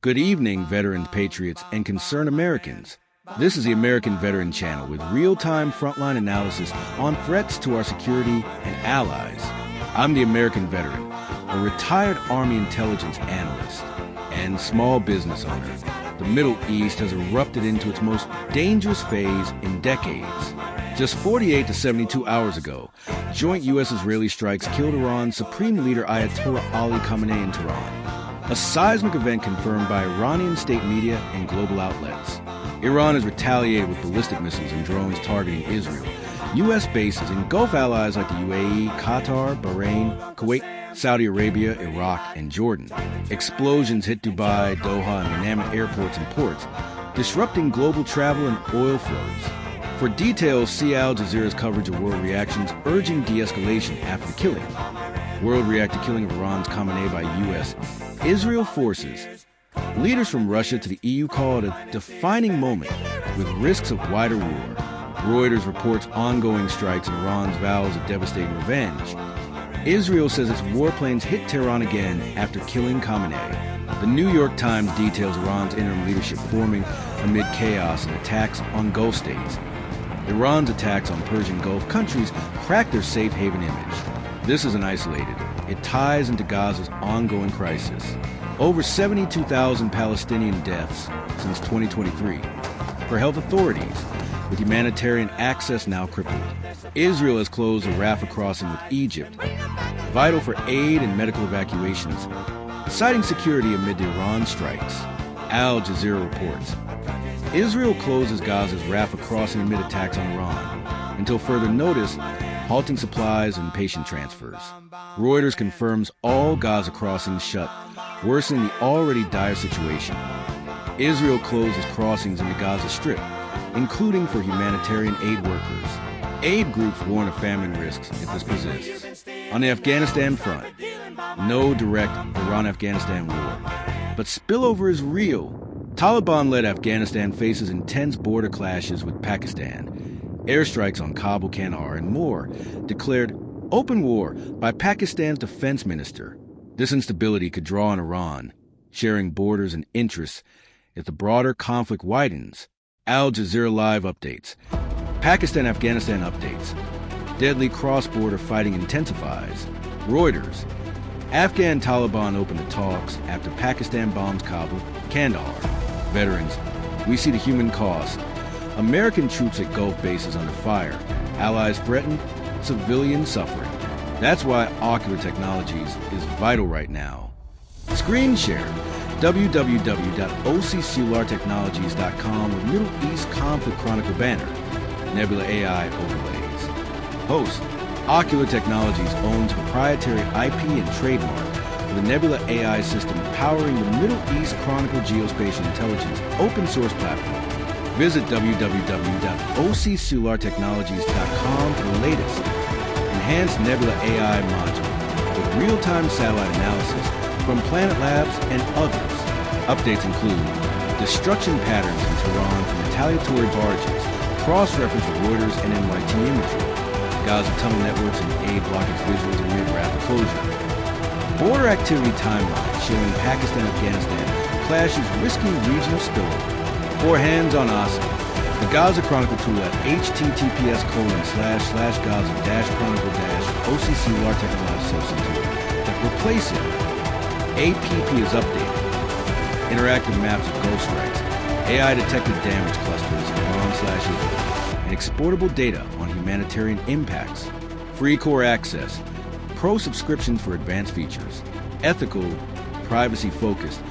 Good evening, veterans, patriots, and concerned Americans. This is the American Veteran Channel with real-time frontline analysis on threats to our security and allies. I'm the American Veteran, a retired Army intelligence analyst and small business owner. The Middle East has erupted into its most dangerous phase in decades. Just 48 to 72 hours ago, joint U.S.-Israeli strikes killed Iran's Supreme Leader Ayatollah Ali Khamenei in Tehran, a seismic event confirmed by Iranian state media and global outlets. Iran has retaliated with ballistic missiles and drones targeting Israel, U.S. bases, and Gulf allies like the UAE, Qatar, Bahrain, Kuwait, Saudi Arabia, Iraq, and Jordan. Explosions hit Dubai, Doha, and Manama airports and ports, disrupting global travel and oil flows. For details, see Al Jazeera's coverage of world reactions urging de-escalation after the killing. World react to killing of Iran's Khamenei by U.S. Israel forces. Leaders from Russia to the EU call it a defining moment with risks of wider war. Reuters reports ongoing strikes and Iran's vows of devastating revenge. Israel says its warplanes hit Tehran again after killing Khamenei. The New York Times details Iran's interim leadership forming amid chaos and attacks on Gulf states. Iran's attacks on Persian Gulf countries cracked their safe haven image. This isn't isolated. It ties into Gaza's ongoing crisis. Over 72,000 Palestinian deaths since 2023. For health authorities, with humanitarian access now crippled. Israel has closed the Rafah crossing with Egypt, vital for aid and medical evacuations, citing security amid the Iran strikes. Al Jazeera reports. Israel closes Gaza's Rafah crossing amid attacks on Iran, until further notice, halting supplies and patient transfers. Reuters confirms all Gaza crossings shut, worsening the already dire situation. Israel closes crossings in the Gaza Strip, including for humanitarian aid workers. Aid groups warn of famine risks if this persists. On the Afghanistan front, no direct Iran-Afghanistan war, but spillover is real. Taliban-led Afghanistan faces intense border clashes with Pakistan, airstrikes on Kabul, Kandahar, and more, declared open war by Pakistan's defense minister. This instability could draw on Iran, sharing borders and interests if the broader conflict widens. Al Jazeera Live updates. Pakistan-Afghanistan updates. Deadly cross-border fighting intensifies. Reuters. Afghan Taliban open the talks after Pakistan bombs Kabul, Kandahar. Veterans. We see the human cost. American troops at Gulf bases under fire. Allies threatened. Civilian suffering. That's why Ocular Technologies is vital right now. Screen share. www.occellulartechnologies.com with Middle East Conflict Chronicle banner. Nebula AI overlays. Host. Ocular Technologies owns proprietary IP and trademark for the Nebula AI system powering the Middle East Chronicle Geospatial Intelligence open source platform. Visit www.occellulartechnologies.com for the latest enhanced Nebula AI module with real-time satellite analysis from Planet Labs and others. Updates include destruction patterns in Tehran from retaliatory barges, cross-reference with Reuters and NYT imagery, Gaza tunnel networks and aid blockage visuals amid Rafah closure, border activity timeline showing Pakistan-Afghanistan clashes risking regional spillover, or hands-on awesome. The Gaza Chronicle tool at https://gaza-chronicle-occellulartechnology that replaces APP is updated. Interactive maps of Gulf strikes, AI-detected damage clusters in Iran/Israel, and exportable data on humanitarian impacts. Free core access, pro subscriptions for advanced features, ethical, privacy-focused,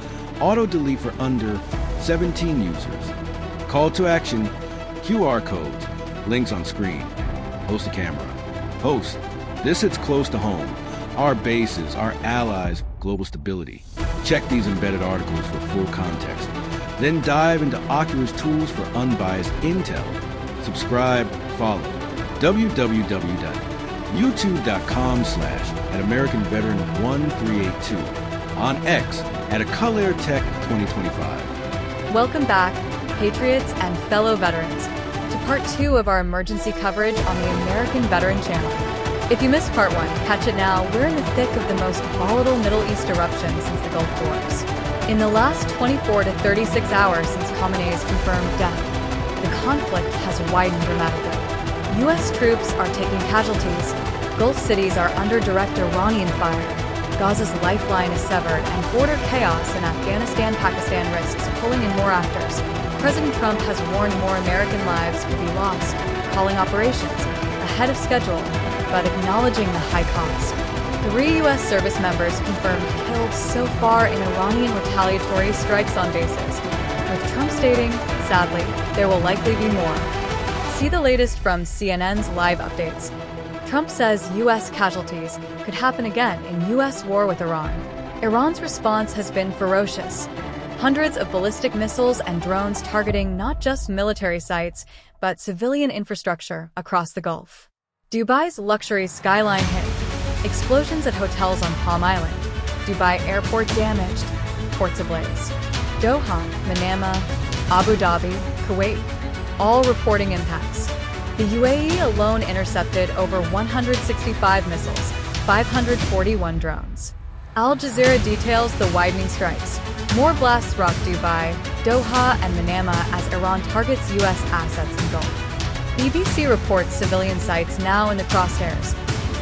auto-delete for under 17 users. Call to action, QR codes, links on screen. Host a camera. Host, this hits close to home. Our bases, our allies, global stability. Check these embedded articles for full context. Then dive into Ocular's tools for unbiased intel. Subscribe, follow. www.youtube.com/@AmericanVeteran1382. On X @AColaireTech2025. Welcome back, patriots and fellow veterans, to part 2 of our emergency coverage on the American Veteran Channel. If you missed part 1, catch it now. We're in the thick of the most volatile Middle East eruption since the Gulf Wars. In the last 24 to 36 hours since Khamenei's confirmed death, the conflict has widened dramatically. U.S. troops are taking casualties, Gulf cities are under direct Iranian fire, Gaza's lifeline is severed, and border chaos in Afghanistan-Pakistan risks pulling in more actors. President Trump has warned more American lives could be lost, calling operations ahead of schedule, but acknowledging the high cost. 3 U.S. service members confirmed killed so far in Iranian retaliatory strikes on bases, with Trump stating, sadly, there will likely be more. See the latest from CNN's live updates. Trump says U.S. casualties could happen again in U.S. war with Iran. Iran's response has been ferocious. Hundreds of ballistic missiles and drones targeting not just military sites, but civilian infrastructure across the Gulf. Dubai's luxury skyline hit. Explosions at hotels on Palm Island. Dubai airport damaged. Ports ablaze. Doha, Manama, Abu Dhabi, Kuwait, all reporting impacts. The UAE alone intercepted over 165 missiles, 541 drones. Al Jazeera details the widening strikes. More blasts rock Dubai, Doha, and Manama as Iran targets U.S. assets in Gulf. BBC reports civilian sites now in the crosshairs.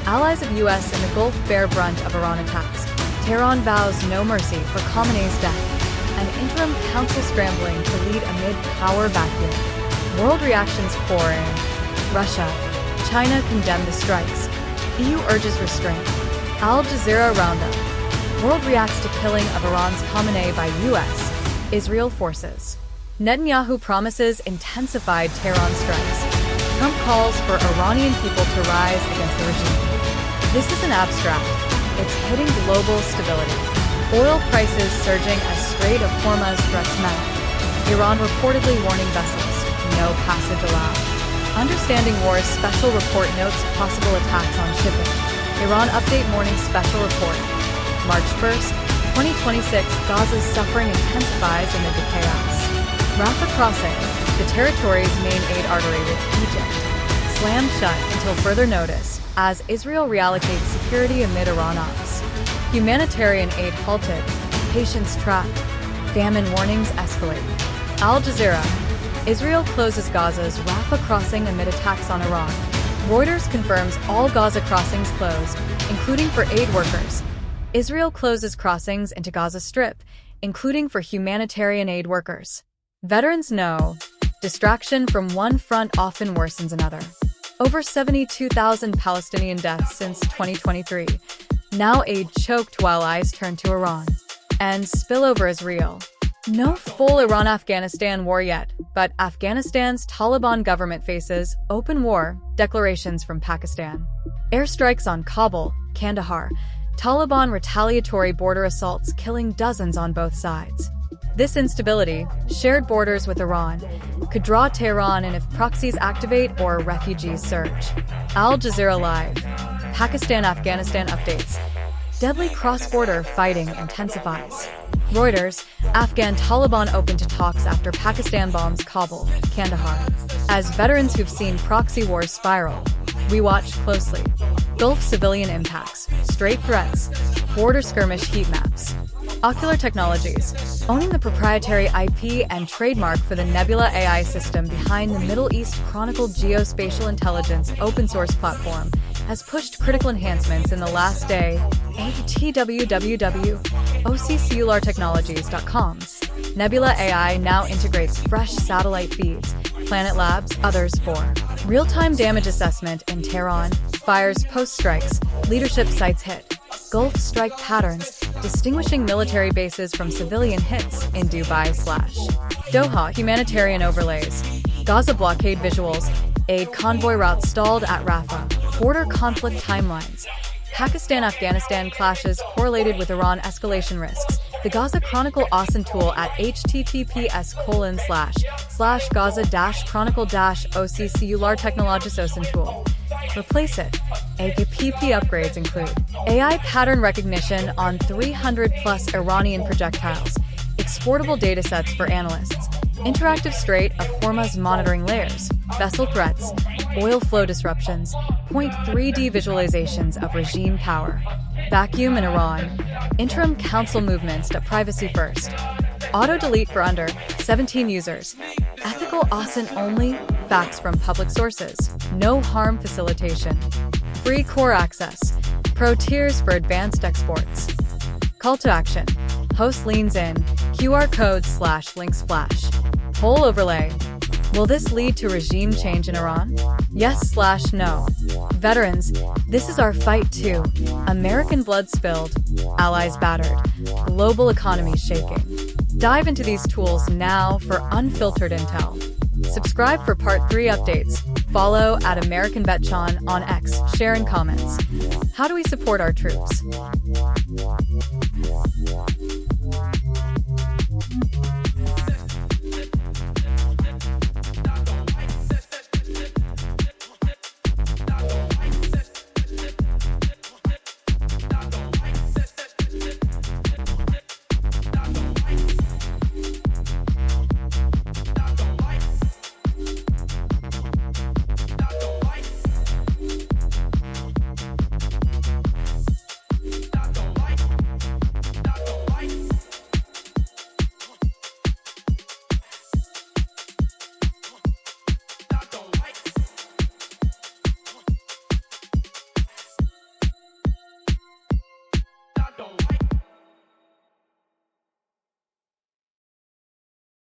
Allies of U.S. in the Gulf bear brunt of Iran attacks. Tehran vows no mercy for Khamenei's death. An interim council scrambling to lead amid power vacuum. World reactions pour in. Russia. China condemned the strikes. EU urges restraint. Al Jazeera roundup. World reacts to killing of Iran's Khamenei by U.S. Israel forces. Netanyahu promises intensified Tehran strikes. Trump calls for Iranian people to rise against the regime. This isn't abstract. It's hitting global stability. Oil prices surging as Strait of Hormuz threats mount. Iran reportedly warning vessels, no passage allowed. Understanding War's special report notes possible attacks on shipping. Iran update morning special report. March 1st, 2026, Gaza's suffering intensifies amid the chaos. Rafah crossing, the territory's main aid artery with Egypt, slammed shut until further notice as Israel reallocates security amid Iran ops. Humanitarian aid halted, patients trapped, famine warnings escalate. Al Jazeera, Israel closes Gaza's Rafah crossing amid attacks on Iran. Reuters confirms all Gaza crossings closed, including for aid workers. Israel closes crossings into Gaza Strip, including for humanitarian aid workers. Veterans know distraction from one front often worsens another. Over 72,000 Palestinian deaths since 2023. Now aid choked while eyes turn to Iran. And spillover is real. No full Iran-Afghanistan war yet, but Afghanistan's Taliban government faces open war declarations from Pakistan. Airstrikes on Kabul, Kandahar, Taliban retaliatory border assaults killing dozens on both sides. This instability, shared borders with Iran, could draw Tehran in if proxies activate or refugees surge. Al Jazeera Live. Pakistan-Afghanistan updates. Deadly cross-border fighting intensifies. Reuters, Afghan Taliban open to talks after Pakistan bombs Kabul, Kandahar. As veterans who've seen proxy wars spiral, we watch closely. Gulf civilian impacts, strait threats, border skirmish heat maps. Ocular Technologies, owning the proprietary IP and trademark for the Nebula AI system behind the Middle East Chronicle geospatial intelligence open-source platform, has pushed critical enhancements in the last day. www.occlulartechnologies.com. Nebula AI now integrates fresh satellite feeds, Planet Labs, others for real-time damage assessment in Tehran, fires post-strikes, leadership sites hit, Gulf strike patterns, distinguishing military bases from civilian hits in Dubai/Doha, humanitarian overlays, Gaza blockade visuals, aid convoy routes stalled at Rafah, border conflict timelines, Pakistan-Afghanistan clashes correlated with Iran escalation risks, the Gaza Chronicle Awesome tool at https://Gaza-Chronicle-OCCular tool. Replace it. APP upgrades include AI pattern recognition on 300-plus Iranian projectiles, exportable datasets for analysts, interactive Strait of Hormuz monitoring layers, vessel threats, oil flow disruptions, point 3D visualizations of regime power. Vacuum in Iran. Interim council movements to privacy first. Auto-delete for under 17 users. Ethical OSINT only. Facts from public sources. No harm facilitation. Free core access. Pro tiers for advanced exports. Call to action. Host leans in. QR code/links flash. Poll overlay. Will this lead to regime change in Iran? Yes/no. Veterans, this is our fight too. American blood spilled, allies battered, global economy shaking. Dive into these tools now for unfiltered intel. Subscribe for Part 3 updates. Follow @AmericanVetChan on X. Share in comments. How do we support our troops?